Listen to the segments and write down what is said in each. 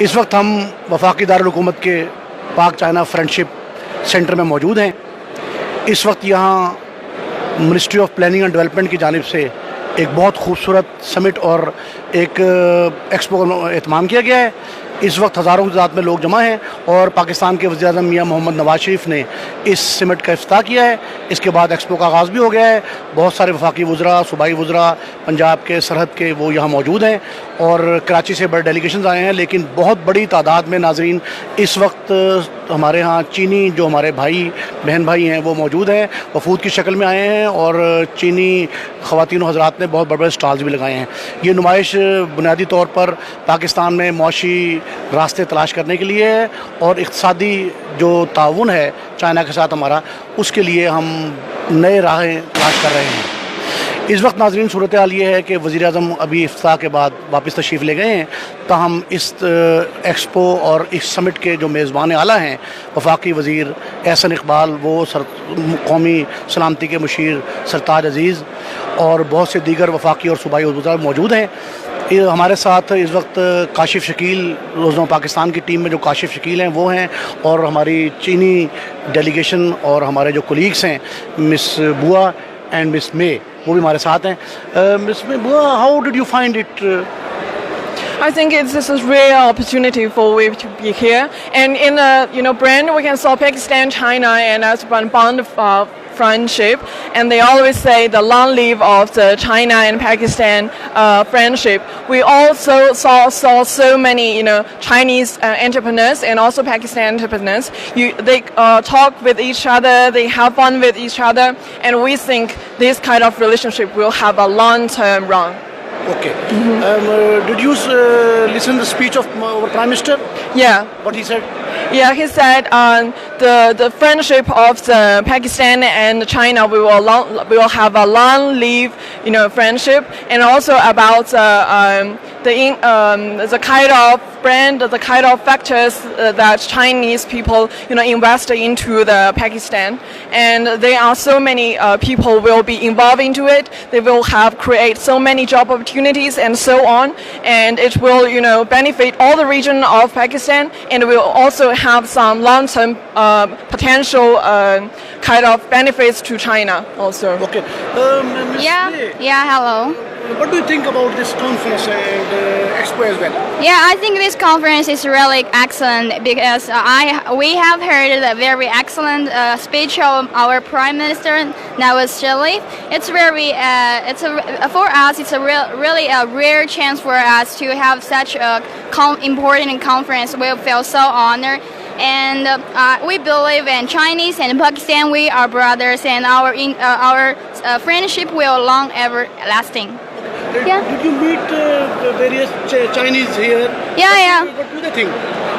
इस वक्त हम वफाकी दारुल हुकूमत के पाक चाइना फ्रेंडशिप सेंटर में मौजूद हैं। इस वक्त यहाँ ministry of planning and development की जानिब से एक बहुत खूबसूरत समिट और एक एक्सपो का एहतमाम किया गया है। इस वक्त हज़ारों की तादाद में लोग जमा हैं और पाकिस्तान के वज़ीर-ए-आज़म मियां मोहम्मद नवाज शरीफ ने इस समिट का इफ्तिताह किया है। इसके बाद एक्सपो का आगाज़ भी हो गया है। बहुत सारे वफाकी वज़रा, सूबाई वज़रा, पंजाब के, सरहद के, वो यहाँ मौजूद हैं और कराची से बड़े डेलीगेशंस आए हैं। लेकिन बहुत बड़ी तादाद में नाज़रीन इस वक्त हमारे यहाँ चीनी जो हमारे भाई बहन भाई हैं वो मौजूद हैं, वफूद की शक्ल में आए हैं और चीनी ख़वातीन और हज़रात ने बहुत बड़े बड़े स्टॉल्स भी लगाए हैं। ये नुमाइश बुनियादी तौर पर पाकिस्तान में मौशी रास्ते तलाश करने के लिए है और इक़्तिसादी जो ताउन है चाइना के साथ हमारा, उसके लिए हम नए राहें तलाश कर रहे हैं। इस वक्त नाज़रीन सूरत हाल ये है कि वज़ीर-ए-आज़म अभी इफ्तिताह के बाद वापस तशरीफ़ ले गए हैं। ताहम इस एक्सपो और इस समिट के जो मेज़बान आला हैं वफाकी वज़ीर एहसन इकबाल, वो कौमी सलामती के मुशीर सरताज अज़ीज़ और बहुत से दीगर वफाकी और सूबाई वज़रा मौजूद हैं। हमारे साथ इस वक्त काशिफ़ शकील, रोज़नामा पाकिस्तान की टीम में जो काशिफ़ शकील हैं वो हैं और हमारी चीनी डेलीगेशन और हमारे जो कोलीग्स हैं मिस बुआ एंड मिस मे, वो भी हमारे साथ हैं। मिस मे बुआ, how did you find it? I think this is rare opportunity for we to be here, and in a brand we can saw Pakistan, China, and as one bond of friendship, and they always say the long live of the China and Pakistan friendship. We also saw so many Chinese entrepreneurs and also Pakistan entrepreneurs. They talk with each other, they have fun with each other, and we think this kind of relationship will have a long-term run. Okay. Did you listen the speech of our Prime Minister? Yeah. What he said? Yeah, he said the friendship of the Pakistan and China we will have a long live friendship, and also about the kind of brand, the kind of factors that Chinese people invest into the Pakistan, and there are so many people will be involved into it. They will have create so many job opportunities and so on, and it will benefit all the region of Pakistan, and will also have some long-term potential kind of benefits to China also. Okay. Hello. What do you think about this conference and expo as well? Yeah, I think this conference is really excellent because we have heard a very excellent speech of our Prime Minister Nawaz Sharif. It's very for us it's really a rare chance for us to have such a important conference. We feel so honored. And we believe in Chinese and Pakistan. We are brothers, and our friendship will long everlasting. Did you meet various Chinese here? Yeah. What do they think?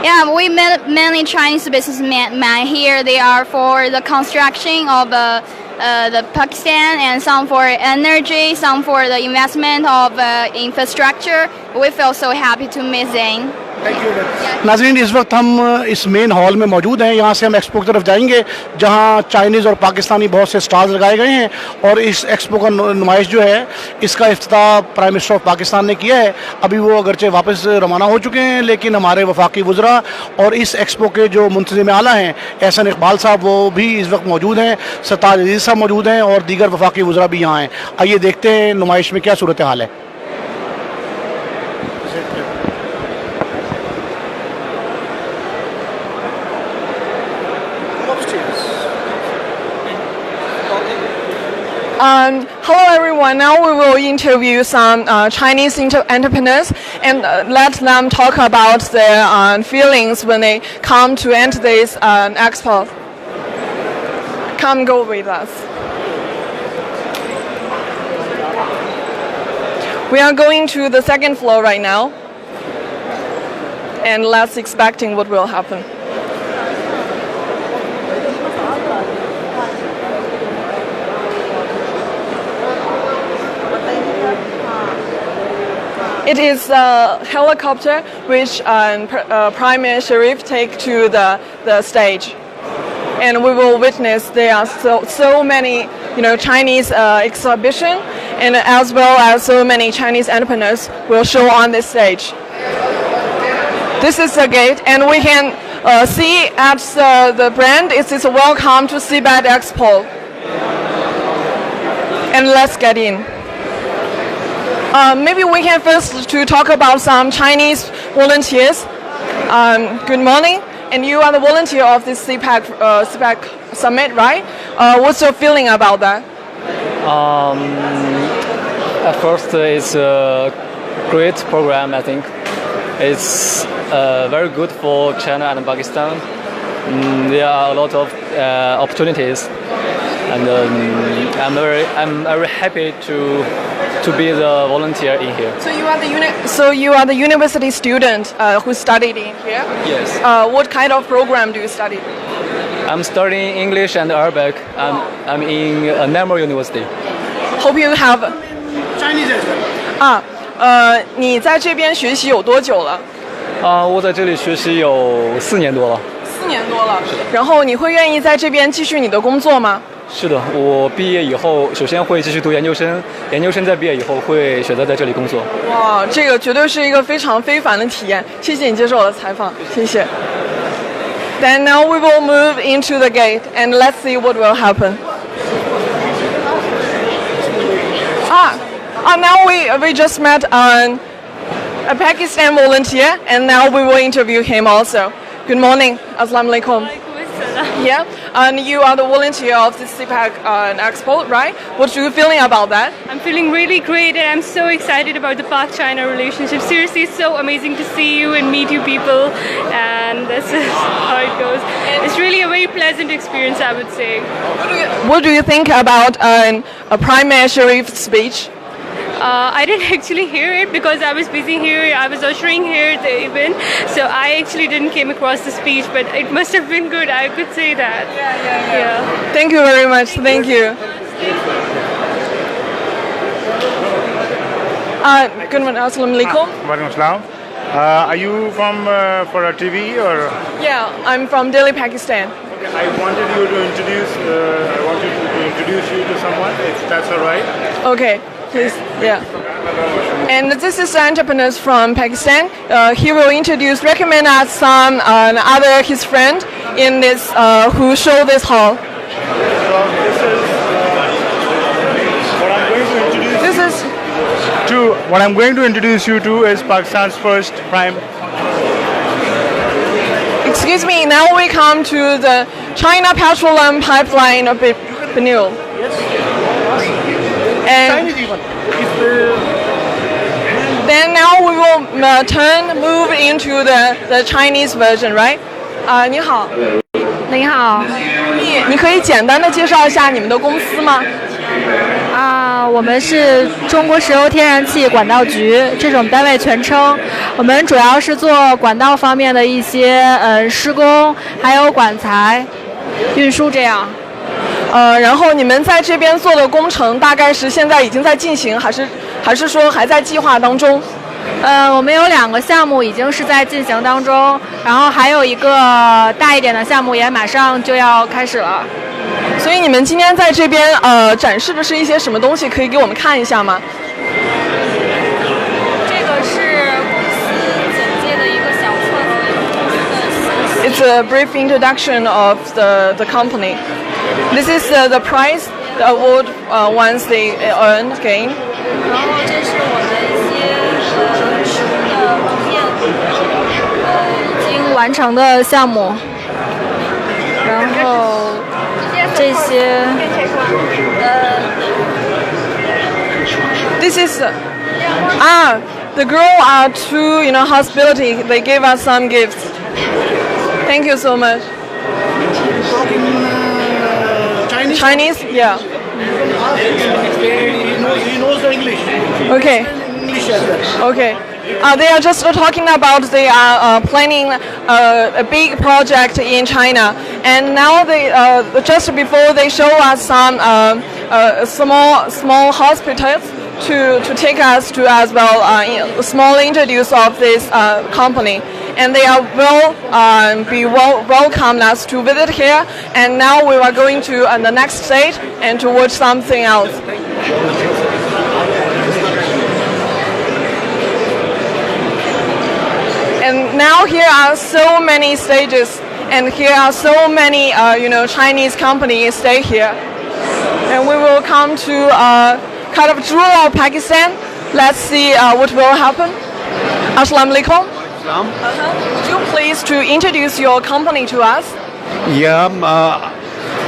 Yeah, we met many Chinese businessmen here. They are for the construction of the Pakistan, and some for energy, some for the investment of infrastructure. We feel so happy to meet them. Thank you. नाज़रीन, इस वक्त हम इस main hall में मौजूद हैं। यहाँ से हम एक्सपो की तरफ जाएंगे जहाँ चाइनीज़ और पाकिस्तानी बहुत से स्टॉल्स लगाए गए हैं और इस एक्सपो का नुमाइश जो है इसका इफ्तिताह प्राइम मिनिस्टर ऑफ पाकिस्तान ने किया है। अभी वो अगरचे वापस रवाना हो चुके हैं, लेकिन हमारे वफाकी वज़रा और इस एक्सपो के जो मुंतज़िम आला हैं एहसन इकबाल साहब, वो भी इस वक्त मौजूद हैं। सरताज अज़ीज़ साहब मौजूद हैं और दीगर वफाकी वज़रा भी यहाँ हैं। आइए देखते हैं नुमाइश में क्या सूरत हाल है। Hello everyone. Now we will interview some Chinese entrepreneurs and let them talk about their feelings when they come to enter this expo. Come go with us. We are going to the second floor right now, and let's expecting what will happen. It is a helicopter which Prime Minister Sharif take to the stage, and we will witness there are so many Chinese exhibition, and as well as so many Chinese entrepreneurs will show on this stage. This is the gate, and we can see at the brand it is welcome to CPAC Expo. And let's get in. Maybe we can first to talk about some Chinese volunteers. Good morning, and you are the volunteer of this CPAC summit, right? What's your feeling about that? At first, it's a great program. I think it's very good for China and Pakistan. There are a lot of opportunities, and I'm very happy to be the volunteer in here. So you are the university student who studied in here. Yes. What kind of program do you study? I'm studying English and Arabic. I'm in Namur University. Hope you have. Chinese as well. 你在这边学习有多久了我在这里学习有4年多了。？4年多了。然后你会愿意在这边继续你的工作吗？是的，我毕业以后首先会继续读研究生，研究生在毕业以后会选择在这里工作。哇，这个绝对是一个非常非凡的体验。谢谢你接受我的采访，谢谢。Then now we will move into the gate and let's see what will happen. Now we just met a Pakistan volunteer, and now we will interview him also. Good morning, Assalamu alaikum. Yeah, and you are the volunteer of the CPAC Expo, right? What are you feeling about that? I'm feeling really great, and I'm so excited about the Pak-China relationship. Seriously, it's so amazing to see you and meet you people, and this is how it goes. It's really a very pleasant experience, I would say. What do you think about a Prime Mayor Sharif's speech? I didn't actually hear it because I was busy here. I was ushering here the event, so I actually didn't came across the speech, but it must have been good. I could say that. Yeah. Thank you very much. Thank you. Good morning. Assalamu alaikum. Walaikum Assalam. Are you from for a TV or? Yeah, I'm from Delhi, Pakistan. Okay, I wanted you to introduce. I want you to introduce you to someone. If that's all right. Okay, please. Yeah. And this is entrepreneurs from Pakistan. He will recommend us some other his friend in this who show this hall. So this is what I'm going to introduce. This is What I'm going to introduce you to is Pakistan's first prime. Excuse me. Now we come to the China Petroleum Pipeline of Benil. And then now we will move into the Chinese version, right? 你好，您好你可以简单的介绍一下你们的公司吗？我们是中国石油天然气管道局，这种单位全称。我们主要是做管道方面的一些施工，还有管材、运输这样。然后你们在这边做的工程大概是现在已经在进行，还是说还在计划当中？我们有2个项目已经是在进行当中，然后还有一个大一点的项目也马上就要开始了。所以你们今天在这边展示的是一些什么东西？可以给我们看一下吗？这个是公司简介的一个小册子。It's a brief introduction of the company. This is the prize, the award once they earn gain. 然后这是我们一些施工的图片，已经完成的项目。然后这些This is the girl to hospitality. They gave us some gifts. Thank you so much. Chinese? Yeah. He knows the English. Okay. English as well. Okay. They are just talking about they are planning a big project in China, and now they just before they show us some small hospitals to take us to as well a small introduce of this company, and they are welcome us to visit here. And now we are going to the next stage and to watch something else. And now here are so many stages, and here are so many Chinese companies stay here, and we will come to kind of jewel of Pakistan. Let's see what will happen. Assalamu alaikum. Would you please to introduce your company to us? Yeah,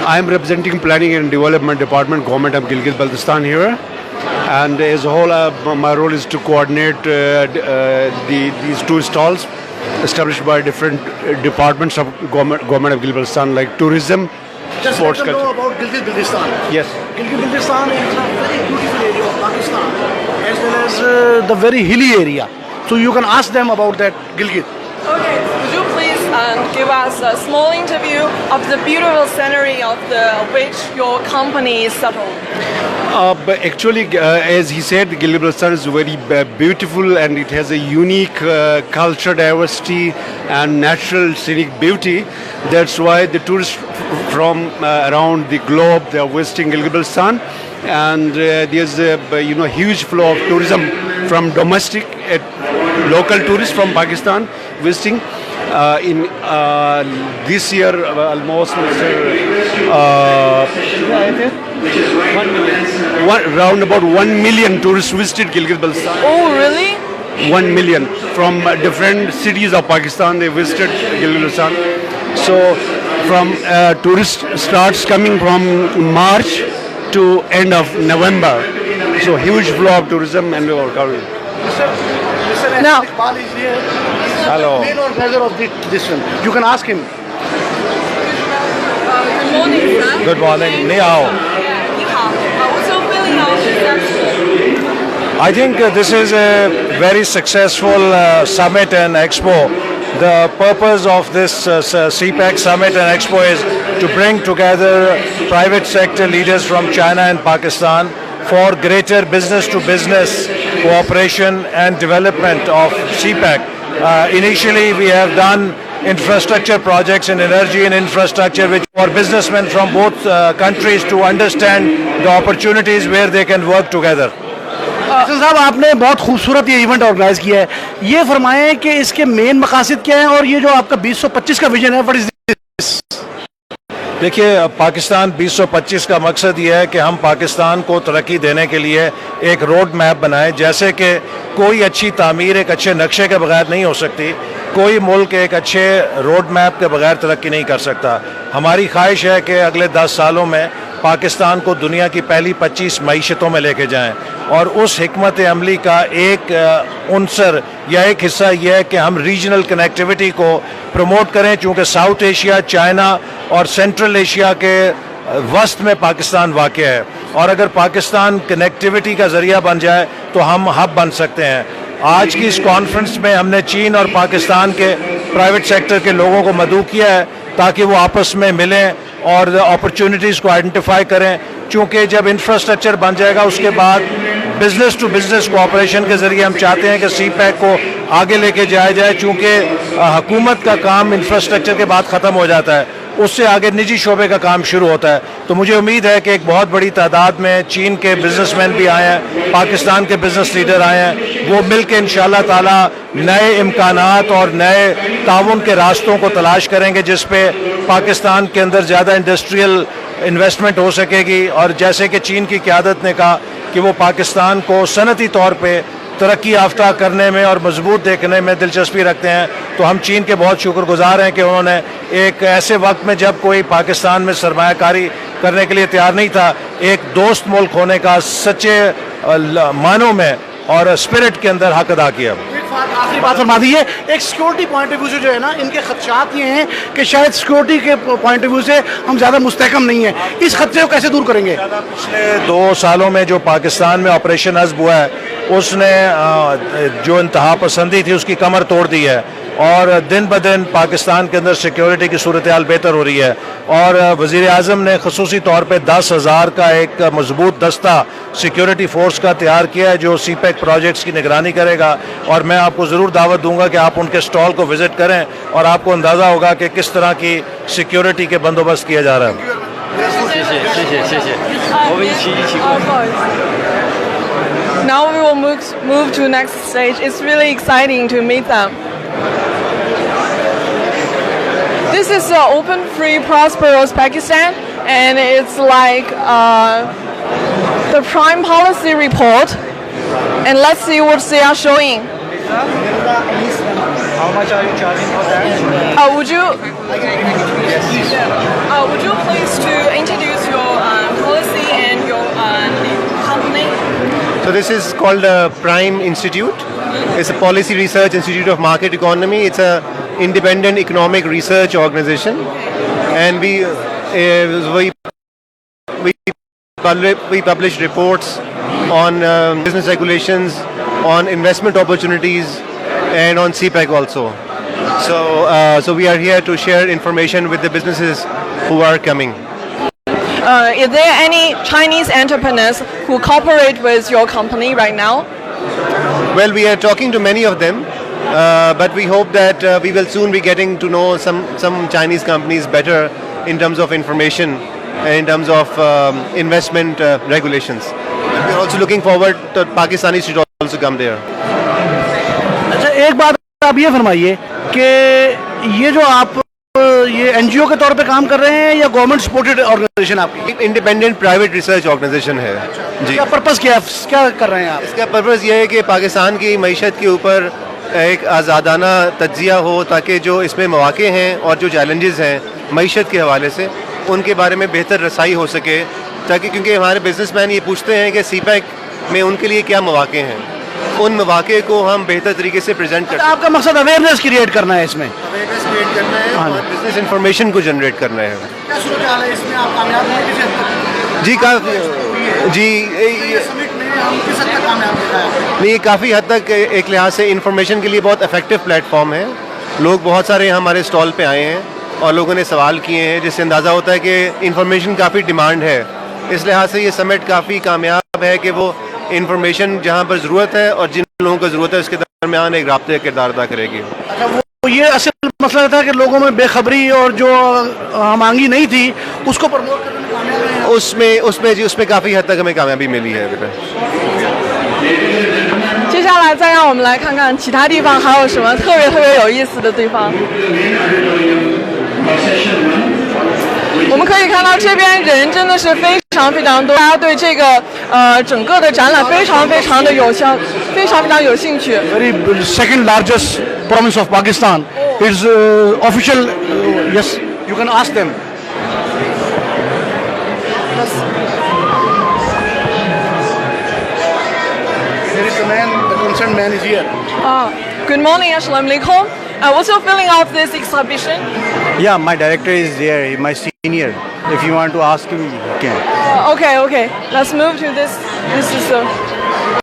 I am representing Planning and Development Department, Government of Gilgit-Baltistan here. And as a whole, my role is to coordinate these two stalls established by different departments of government of Gilgit-Baltistan, like tourism, Just sports let them know culture. about Gilgit-Baltistan. Yes. Gilgit-Baltistan is a very beautiful area of Pakistan, as well as the very hilly area. So you can ask them about that Gilgit. Okay, would you please give us a small interview of the beautiful scenery of which your company is settled? But actually, as he said, Gilgit-Baltistan is very beautiful, and it has a unique culture diversity and natural scenic beauty. That's why the tourists from around the globe, they are visiting Gilgit-Baltistan, and there's a huge flow of tourism from domestic local tourists from Pakistan visiting. In this year, almost around about 1 million tourists visited Gilgit-Baltistan. Oh, really? 1 million from different cities of Pakistan. They visited Gilgit-Baltistan. So, from tourists starts coming from March to end of November. So, huge flow of tourism and Now, Iqbal is here. Hello. Main organizer of this one. You can ask him. good morning, sir. Good morning. Ni hao. What's your feeling of this? I think this is a very successful summit and expo. The purpose of this CPEC summit and expo is to bring together private sector leaders from China and Pakistan for greater business-to-business cooperation and development of CPEC. Initially, we have done infrastructure projects in energy and infrastructure, which for businessmen from both countries to understand the opportunities where they can work together. Hasan साहब, आपने बहुत खूबसूरत ये event organise किया है. ये फरमाएं कि इसके मेन मकासद क्या हैं, और ये जो आपका 2025 का विजन है, व्हाट इज दिस? देखिए, पाकिस्तान 2025 का मकसद ये है कि हम पाकिस्तान को तरक्की देने के लिए एक रोड मैप बनाएं. जैसे कि कोई अच्छी तामीर एक अच्छे नक्शे के बगैर नहीं हो सकती, कोई मुल्क एक अच्छे रोड मैप के बगैर तरक्की नहीं कर सकता. हमारी ख्वाहिश है कि अगले 10 सालों में पाकिस्तान को दुनिया की पहली 25 मईशतों में लेके जाएं, और उस हिकमत अमली का एक उनसर या एक हिस्सा यह है कि हम रीजनल कनेक्टिविटी को प्रमोट करें, चूँकि साउथ एशिया, चाइना और सेंट्रल एशिया के वस्त में पाकिस्तान वाक़ है, और अगर पाकिस्तान कनेक्टिविटी का ज़रिया बन जाए तो हम हब बन सकते हैं. आज की इस कॉन्फ्रेंस में हमने चीन और पाकिस्तान के प्राइवेट सेक्टर के लोगों को मदऊ किया है ताकि वो आपस में मिलें और अपॉर्चुनिटीज़ को आइडेंटिफाई करें, क्योंकि जब इंफ्रास्ट्रक्चर बन जाएगा उसके बाद बिज़नेस टू बिज़नेस कोऑपरेशन के ज़रिए हम चाहते हैं कि CPEC को आगे लेके जाया जाए, चूँकि हुकूमत का काम इंफ्रास्ट्रक्चर के बाद ख़त्म हो जाता है, उससे आगे निजी शोबे का काम शुरू होता है. तो मुझे उम्मीद है कि एक बहुत बड़ी तादाद में चीन के बिजनेसमैन भी आए हैं, पाकिस्तान के बिजनेस लीडर आए हैं, वो मिल के इंशाअल्लाह ताला नए इम्कानात और नए ताउन के रास्तों को तलाश करेंगे, जिस पे पाकिस्तान के अंदर ज़्यादा इंडस्ट्रियल इन्वेस्टमेंट हो सकेगी. और जैसे कि चीन की क़यादत ने कहा कि वो पाकिस्तान को सनती तौर पर तरक्की याफ्ता करने में और मजबूत देखने में दिलचस्पी रखते हैं, तो हम चीन के बहुत शुक्रगुजार हैं कि उन्होंने एक ऐसे वक्त में जब कोई पाकिस्तान में सरमायाकारी करने के लिए तैयार नहीं था, एक दोस्त मुल्क होने का सच्चे मानों में और स्पिरिट के अंदर हक अदा किया. आखिरी बात फरमा दी है. एक सिक्योरिटी पॉइंट ऑफ व्यू से जो है ना, इनके खदशात ये हैं कि शायद सिक्योरिटी के पॉइंट ऑफ व्यू से हम ज़्यादा मुस्तहकम नहीं हैं. इस खदशे को कैसे दूर करेंगे? पिछले 2 सालों में जो पाकिस्तान में ऑपरेशन हज़्ब हुआ है, उसने जो इंतहा पसंदी थी उसकी कमर तोड़ दी है, और दिन ब दिन पाकिस्तान के अंदर सिक्योरिटी की सूरत हाल बेहतर हो रही है. और वज़ीर आज़म ने खसूसी तौर पर 10,000 का एक मजबूत दस्ता सिक्योरिटी फोर्स का तैयार किया है जो CPEC प्रोजेक्ट्स की निगरानी करेगा. और मैं आपको ज़रूर दावत दूंगा कि आप उनके स्टॉल को विज़िट करें और आपको अंदाज़ा होगा कि किस तरह की सिक्योरिटी के बंदोबस्त किया जा रहा है. Now we will move to next stage. It's really exciting to meet them. this is open, free, prosperous Pakistan, and it's like the prime policy report. And let's see what they are showing. How much are you charging for that? Would you please to introduce your policy and your company? So this is called Prime Institute. It's a policy research institute of market economy. It's a independent economic research organization, and we publish reports on business regulations, on investment opportunities, and on CPEC also. So we are here to share information with the businesses who are coming. Is there any Chinese entrepreneurs who cooperate with your company right now? Well, we are talking to many of them, but we hope that we will soon be getting to know some Chinese companies better in terms of information, in terms of investment regulations. And we are also looking forward to Pakistanis should also come there. अच्छा, एक बात आप ये फरमाइए कि ये जो आप ये एनजीओ के तौर पे काम कर रहे हैं या गवर्नमेंट सपोर्टेड ऑर्गेनाइजेशन आपकी? इंडिपेंडेंट प्राइवेट रिसर्च ऑर्गेनाइजेशन है जी। क्या पर्पस क्या है, क्या कर रहे हैं आप? इसका पर्पस ये है कि पाकिस्तान की मईशत के ऊपर एक आज़ादाना तज्जिया हो, ताकि जो इसमें मौक़े हैं और जो चैलेंजेस हैं मईशत के हवाले से उनके बारे में बेहतर रसाई हो सके, ताकि क्योंकि हमारे बिजनेसमैन ये पूछते हैं कि सीपैक में उनके लिए क्या मौक़े हैं, उन मौक़े को हम बेहतर तरीके से प्रेजेंट करते हैं। आपका मकसद अवेयरनेस क्रिएट करना है, इसमें अवेयरनेस क्रिएट करना है और बिजनेस इंफॉर्मेशन को जनरेट करना है। क्या सोच रहा है इसमें आप कामयाब हैं किसी हद तक? जी नहीं, काफ़ी हद तक एक लिहाज से इंफॉर्मेशन के लिए बहुत इफेक्टिव प्लेटफॉर्म है। लोग बहुत सारे हमारे स्टॉल पे आए हैं और लोगों ने सवाल किए हैं, जिससे अंदाज़ा होता है कि इंफॉर्मेशन काफ़ी डिमांड है। इस लिहाज से ये समिट काफ़ी कामयाब है कि वो इंफॉर्मेशन जहाँ पर ज़रूरत है और जिन लोगों को ज़रूरत है उसके दरमियान एक राब्ते का किरदार अदा करेगी। अच्छा, वो ये असल मसला था कि लोगों में बेखबरी और जो मांगी नहीं थी उसको प्रमोट करने में कामयाब रहे हैं। उसमें काफ़ी हद तक हमें कामयाबी मिली है। 接下来再让我们来看看其他地方还有什么特别有意思的地方。我们可以看到这边人真的是非常多，大家对这个整个的展览非常的有兴趣。Very second largest province of Pakistan. It's official. Yes, you can ask them. There is a man, the concerned man is here. Good morning, Assalamu alaikum. What's your feeling of this exhibition? Yeah, my director is there, my senior. If you want to ask him, you can. Okay. Let's move to this. This is the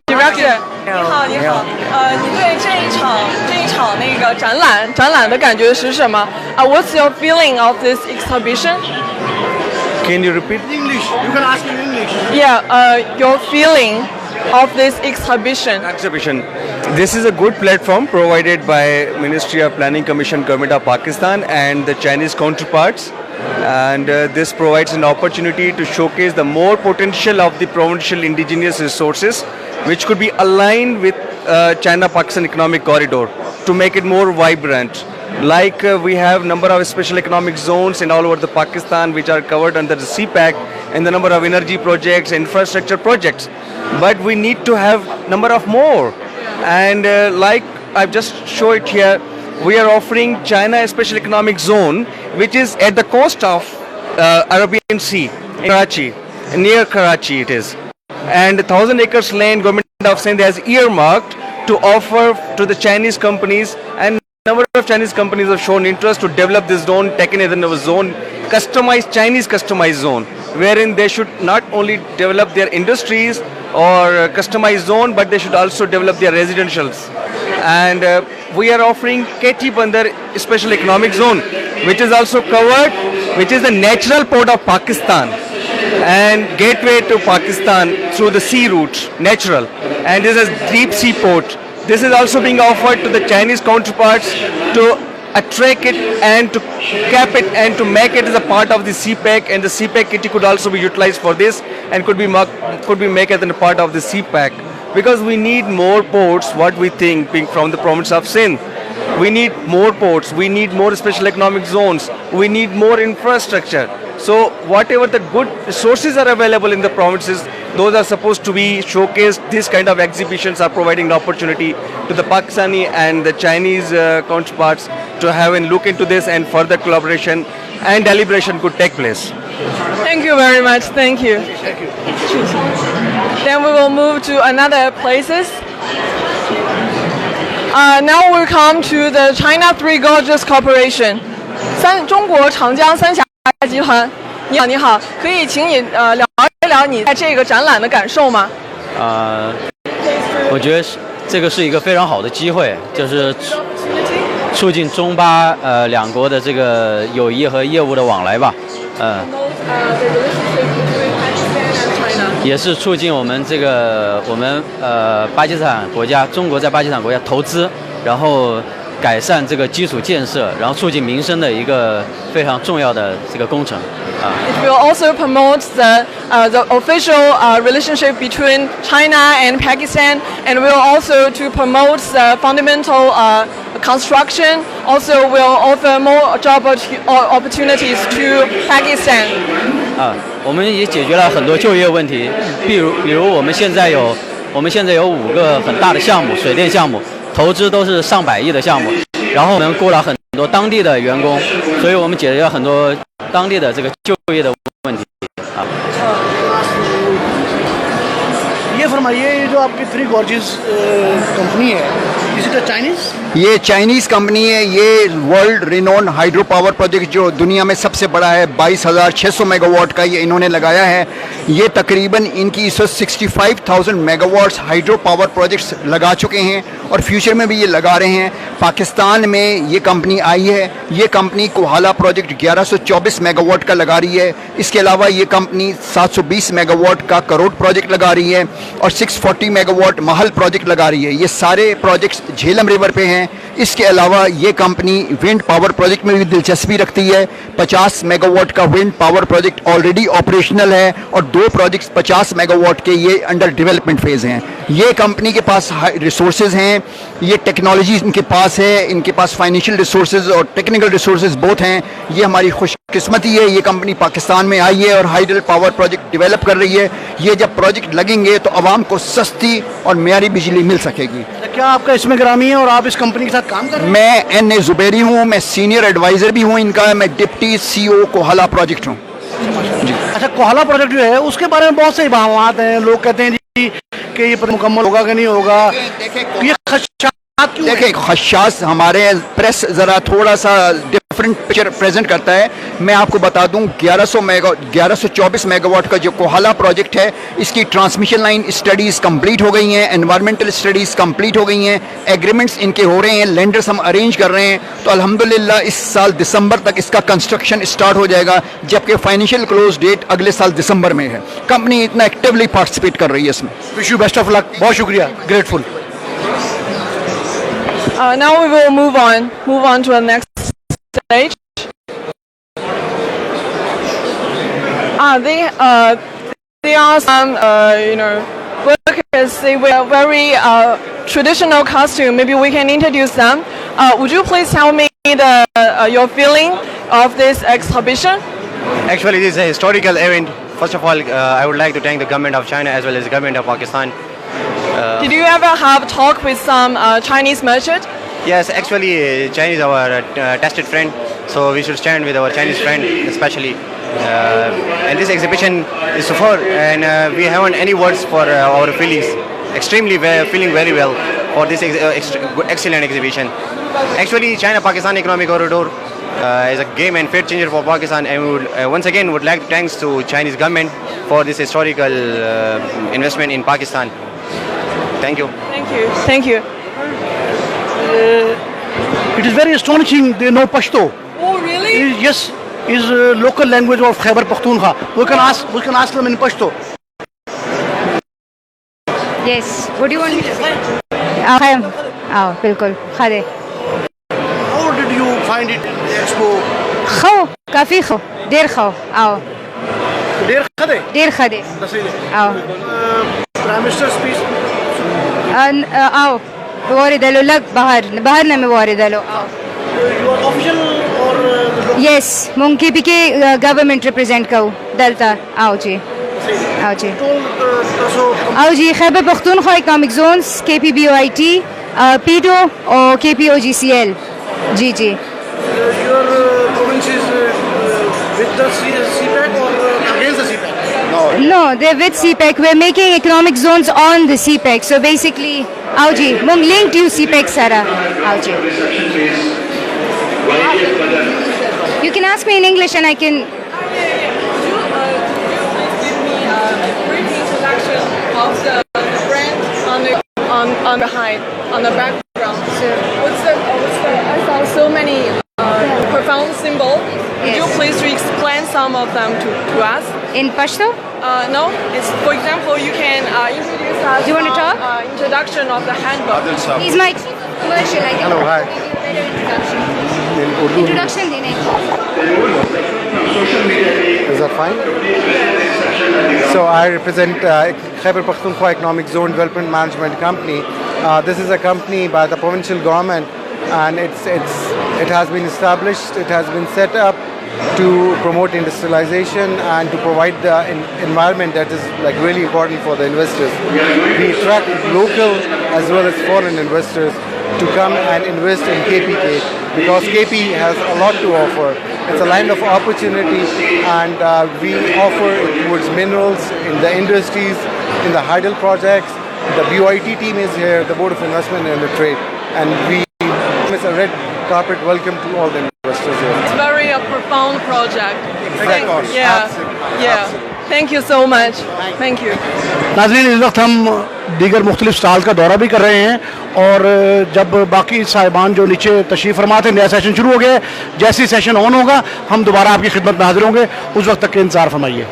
director. 你好，你好。你对这一场那个展览的感觉是什么？What's your feeling of this exhibition? Can you repeat? English. You can ask in English. Yeah. Your feeling of this exhibition. This is a good platform provided by Ministry of Planning Commission, Government of Pakistan and the Chinese counterparts, and this provides an opportunity to showcase the more potential of the provincial indigenous resources which could be aligned with China-Pakistan economic corridor to make it more vibrant. Like we have number of special economic zones in all over the Pakistan which are covered under the CPEC, and the number of energy projects, infrastructure projects, but we need to have number of more. And like I've just showed it here, we are offering China Special Economic Zone, which is at the coast of Arabian Sea in Karachi, near Karachi it is. And 1,000 acres land government of Sindh has earmarked to offer to the Chinese companies, and number of Chinese companies have shown interest to develop this zone, taken as a zone, Chinese customized zone, wherein they should not only develop their industries or customized zone, but they should also develop their residentials. And we are offering KT Bandar Special Economic Zone, which is also covered, which is the natural port of Pakistan and gateway to Pakistan through the sea route, natural. And this is deep sea port. This is also being offered to the Chinese counterparts to attract it and to cap it and to make it as a part of the CPEC, and the CPEC kitty could also be utilized for this and could be made as a part of the CPEC, because we need more ports, what we think, being from the province of Sindh. We need more ports, we need more special economic zones, we need more infrastructure. So whatever the good resources are available in the provinces, those are supposed to be showcased. These kind of exhibitions are providing an opportunity to the Pakistani and the Chinese counterparts to have a look into this, and further collaboration and deliberation could take place. Thank you very much. Thank you. Thank you. Then we will move to another places. Now we come to the China Three Gorges Corporation. 中国长江三峡集团。你好，你好，可以请你聊一聊你在这个展览的感受吗？我觉得这个是一个非常好的机会，就是促进中巴两国的这个友谊和业务的往来吧，也是促进我们巴基斯坦国家，中国在巴基斯坦国家投资，然后改善这个基础建设，然后促进民生的一个非常重要的这个工程。It will also promote the official relationship between China and Pakistan, and will also to promote the fundamental construction. Also, will offer more job opportunities to Pakistan. 我们也解决了很多就业问题，比如我们现在有5个很大的项目，水电项目，投资都是上百亿的项目，然后我们雇了很多当地的员工，所以我们解决了很多当地的这个就业的问题啊。ये फरमाइए जो आपकी three gorges company है, is eat Chinese? ये Chinese company है। ये world renowned hydro power project जो दुनिया में सबसे बड़ा है, 22,600 मेगावाट का ये इन्होंने लगाया है। ये तकरीबन इनकी इस वक्त 65,000 मेगावाट्स हाइड्रो पावर प्रोजेक्ट्स लगा चुके हैं और फ्यूचर में भी ये लगा रहे हैं। पाकिस्तान में ये कंपनी आई है। ये कंपनी कोहाला प्रोजेक्ट 1124 मेगावाट का लगा रही है। इसके अलावा ये कंपनी 720 मेगावाट का करोड़ प्रोजेक्ट लगा रही है और 640 मेगावाट महल प्रोजेक्ट लगा रही है। ये सारे प्रोजेक्ट्स झेलम रिवर पे हैं। इसके अलावा ये कंपनी विंड पावर प्रोजेक्ट में भी दिलचस्पी रखती है। 50 मेगावाट का wind power project already operational है और 2 प्रोजेक्ट्स 50 मेगावाट के ये अंडर डेवलपमेंट फेज हैं। ये कंपनी के पास रिसोर्सेज हैं, ये टेक्नोलॉजी इनके पास है, इनके पास फाइनेंशियल रिसोर्सेज और टेक्निकल रिसोर्सेज बोथ हैं। ये हमारी खुशकिस्मती है। ये कंपनी पाकिस्तान में आई है और हाइडल पावर प्रोजेक्ट डेवलप कर रही है। ये जब प्रोजेक्ट लगेंगे तो आवाम को सस्ती और मेयारी बिजली मिल सकेगी। क्या आपका इसमें ग्रामी है और आप इस कंपनी के साथ काम कर रहे हैं? मैं N.A. जुबैरी हूँ, मैं सीनियर एडवाइज़र भी हूँ इनका। मैं डिप्टी CEO कोहाला प्रोजेक्ट हूँ। अच्छा, कोहाला प्रोजेक्ट जो है उसके बारे में बहुत से इबाहात हैं। लोग कहते हैं जी कि ये मुकम्मल होगा कि नहीं होगा। ये खदशात क्यों? देखिए, खदशात हमारे प्रेस ज़रा थोड़ा सा डिफरेंट पिक्चर प्रेजेंट करता है। मैं आपको बता दूं 1124 मेगावाट का जो कोहाला प्रोजेक्ट है, इसकी ट्रांसमिशन लाइन स्टडीज़ कंप्लीट हो गई हैं, एनवायरमेंटल स्टडीज़ कंप्लीट हो गई हैं, एग्रीमेंट्स इनके हो रहे हैं, लेंडर्स हम अरेंज कर रहे हैं। तो अल्हम्दुलिल्लाह इस साल दिसंबर तक इसका कंस्ट्रक्शन स्टार्ट हो जाएगा, जबकि फाइनेंशियल क्लोज डेट अगले साल दिसंबर में है। कंपनी इतना एक्टिवली पार्टिसिपेट कर रही है इसमें। Wish you best of luck. बहुत शुक्रिया, grateful. Now we will move on to the next stage. They are some workers. They wear very traditional costume. Maybe we can introduce them. Would you please tell me your feeling of this exhibition? Actually, this is a historical event. First of all, I would like to thank the government of China as well as the government of Pakistan. Did you ever have talk with some Chinese merchant? Yes, actually, China is our tested friend, so we should stand with our Chinese friend, especially. And this exhibition is so far, and we haven't any words for our feelings. Extremely feeling very well for this excellent exhibition. Actually, China-Pakistan Economic Corridor is a game and fair changer for Pakistan, and we would, once again would like to thanks to Chinese government for this historical investment in Pakistan. Thank you. Thank you. Thank you. It is very astonishing. They know Pashto. Oh, really? Yes, is local language of Khyber Pakhtunkhwa. We can ask them in Pashto. Yes. What do you want me to say? बिल्कुल खादे. How did you find it in the expo? खाओ, काफी खाओ, देर खाओ, आओ. देर खादे? देर खादे. आओ. Prime Minister speech. आओ. واردلو لك بهرنا مواردلو यस मुंग केपी के गवर्नमेंट रिप्रेजेंट करूँ दलता आओ जी Khyber Pakhtunkhwa economic zones KPBOIT पीडो और KPOGCL ji No, they're with CPEC. We're making economic zones on the CPEC. So basically, आओ जी मुंग लिंक टू CPEC सारा आओ जी. You can ask me in English and I can. Could you give me a brief introduction of the brand on the background? So what's the I saw so many profound symbols. Could you please explain some of them to us? In Pashto? No. It's, for example, you can introduce us. Do you want to talk? Introduction of the handbook. He's my chief of commercial. I can Hello, hi. give you a better introduction. देने. Is that fine? So I represent Khyber Pakhtunkhwa Economic Zone Development Management Company. This is a company by the provincial government, and it has been established. It has been set up to promote industrialization and to provide the environment that is like really important for the investors. We attract local as well as foreign investors to come and invest in KPK because KP has a lot to offer. It's a land of opportunity, and we offer towards minerals in the industries, in the hydel projects. The BOIT team is here, the Board of Investment and the Trade, and we promise a red carpet welcome to all the investors here. It's very a profound project. Exactly. Yeah. Thank you so much. Thank you. नाज़रीन, इस वक्त हम दीगर मुख्तलिफ stall का दौरा भी कर रहे हैं और जब बाकी साहिबान जो नीचे तशरीफ़ फरमा थे, नया सेशन शुरू हो गया है. जैसे ही सेशन ऑन होगा हम दोबारा आपकी खिदमत में हाजिर होंगे. उस वक्त तक के इंतज़ार फरमाइए.